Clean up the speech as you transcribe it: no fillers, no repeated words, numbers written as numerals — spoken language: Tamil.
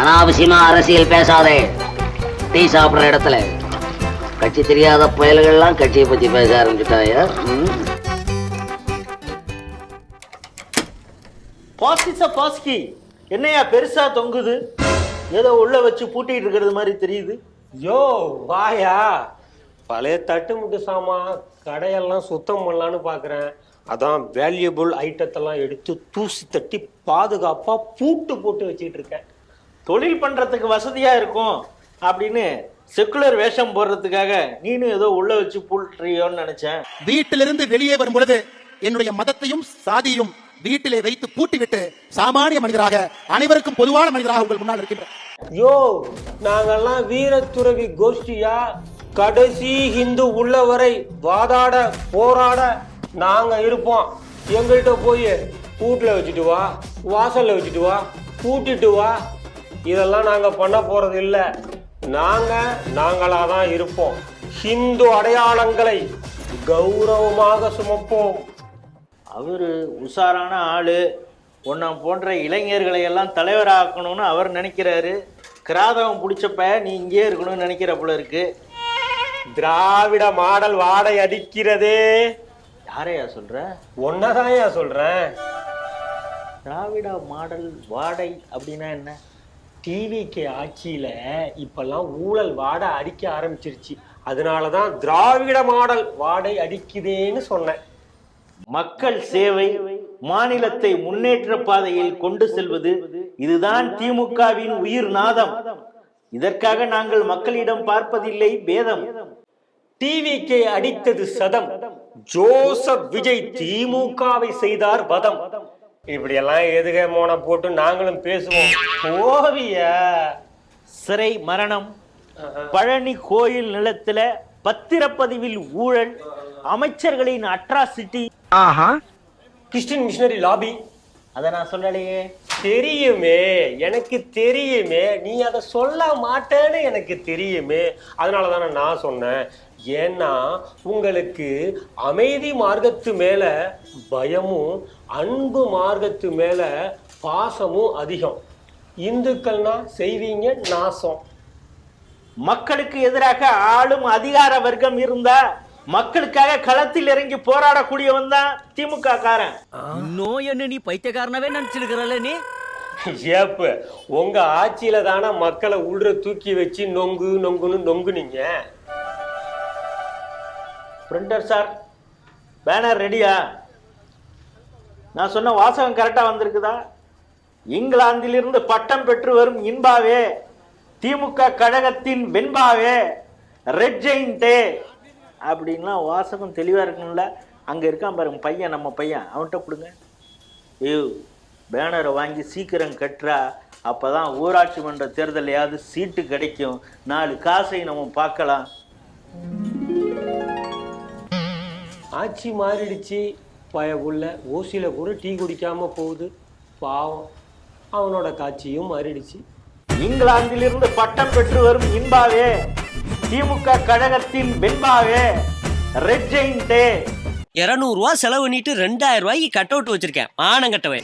அனாவசியமா அரசியல் பேசாதே. டீ சாப்பிடுற இடத்துல கட்சி தெரியாத புயல்கள்லாம் கட்சியை பத்தி பேச ஆரம்பிச்சுட்டாயா? பாஸ்கி என்னையா பெருசா தொங்குது? ஏதோ உள்ள வச்சு பூட்டிட்டு இருக்கிறது மாதிரி தெரியுது. யோ வாயா, பழைய தட்டு முட்டு சாமான் கடையெல்லாம் சுத்தம் பண்ணலான்னு பாக்குறேன். அதான் வேல்யூபிள் ஐட்டத்தெல்லாம் எடுத்து தூசி தட்டி பாதுகாப்பா பூட்டு போட்டு வச்சிட்டு இருக்கேன். தொழில் பண்றதுக்கு வசதியா இருக்கும் அப்படின்னு செக்குலர் வேஷம் போடுறதுக்காக நீனும் ஏதோ உள்ள வச்சு பூட்டுறியோன்னு நினைச்சேன். வீட்டிலிருந்து வெளியே வரும் பொழுது என்னுடைய மதத்தையும் சாதியும் வீட்டிலே வைத்து பூட்டிவிட்டு சாமானிய மனிதராக அனைவருக்கும் பொதுவான மனிதராக உங்கள் முன்னால் இருக்கின்றேன். யோ, நாங்கெல்லாம் வீரத்துறவி கோஷ்டியா, கடைசி இந்து உள்ளவரை வாதாட போராட நாங்க இருப்போம். எங்கள்கிட்ட போய் வீட்டுல வச்சுட்டு வா, வாசல்ல வச்சுட்டு வா, கூட்டிட்டு வா, இதெல்லாம் நாங்க பண்ண போறது இல்ல. நாங்களாதான் இருப்போம். ஹிந்து அடையாளங்களை கௌரவமாக சுமப்போம். அவரு உஷாரான ஆளு. உன்னை போன்ற இளைஞர்களை எல்லாம் தலைவராக்கணும்னு அவர் நினைக்கிறாரு. கிராதவம் பிடிச்சப்ப நீ இங்கே இருக்கணும்னு நினைக்கிற போல இருக்கு. திராவிட மாடல் வாடை அடிக்கிறதே. யாரையா சொல்ற? ஒன்னதாயா சொல்றேன். திராவிட மாடல் வாடை அப்படின்னா என்ன? டிவிக்கு ஆட்சியில இப்பெல்லாம் ஊழல் வாடை அடிக்க ஆரம்பிச்சிருச்சு. அதனாலதான் திராவிட மாடல் வாடை அடிக்குதேன்னு சொன்னேன். மக்கள் சேவை, மாநிலத்தை முன்னேற்ற பாதையில் கொண்டு செல்வது, இதுதான் திமுகவின் உயிர் நாதம். இதற்காக நாங்கள் மக்களிடம் பார்ப்பதில்லை பேதம். டிவிக்கு அடித்தது சதம், ஜோசப் விஜய் திமுகவை செய்தார் வதம். இப்படியெல்லாம் எதுக மோன போட்டு நாங்களும் பேசுவோம். ஓவிய சிறை மரணம், பழனி கோயில் நிலத்துல பத்திரப்பதிவில் ஊழல், அமைச்சர்களின் அட்ராசிட்டி, கிறிஸ்டியன் மிஷனரி லாபி. அத நான் சொல்லலையே. தெரியுமே, எனக்கு தெரியுமே. நீ அதை சொல்ல மாட்டேன்னு எனக்கு தெரியுமே. அதனாலதானே நான் சொன்னேன். ஏன்னா உங்களுக்கு அமைதி மார்க்கத்து மேல பயமும் அன்பு மார்க்கத்து மேல பாசமும் அதிகம். இந்துக்கள்னா செய்வீங்க நாசம். மக்களுக்கு எதிராக ஆளும் அதிகார வர்க்கம் இருந்தா மக்களுக்காக களத்தில் இறங்கி போராடக்கூடியவன் தான் திமுக காரன். நோய் என்ன நீ பைத்தியக்காரனவே நினைச்சிருக்கிறல்ல நீ? ஏப்பு, உங்க ஆட்சியில தானே மக்களை உள்ள தூக்கி வச்சு நொங்குன்னு நொங்குனீங்க. பிரிண்டர் சார், பேனர் ரெடியா? நான் சொன்ன வாசகம் கரெக்டா வந்திருக்குதா? இங்கிலாந்திலிருந்து பட்டம் பெற்று வரும் இன்பாவே, திமுக கழகத்தின் வெண்பாவே, ரெட் ஜெயின்டே அப்படின்லாம் வாசகம் தெளிவா இருக்குங்கள. அங்க இருக்கான் பாருங்க பையன், நம்ம பையன், அவன்கிட்ட கொடுங்க. ஐயோ, பேனரை வாங்கி சீக்கிரம் கட்டுறா, அப்பதான் ஊராட்சி மன்ற தேர்தலையாவது சீட்டு கிடைக்கும். 4 காசை நம்ம பார்க்கலாம். ஆட்சி மாறிடுச்சு. பயவுள்ள ஓசியில கூட டீ குடிக்காம போகுது. பாவம், அவனோட காட்சியும் மாறிடுச்சு. இங்கிலாந்திலிருந்து பட்டம் பெற்று வரும் இன்பாவே, திமுக கழகத்தின் வெண்பாவே, ரெட் ஜெயின்டே. 200 ரூபா செலவு பண்ணிட்டு 2000 ரூபாய்க்கு கட் அவுட் வச்சிருக்கேன். ஆனங்கட்டவே.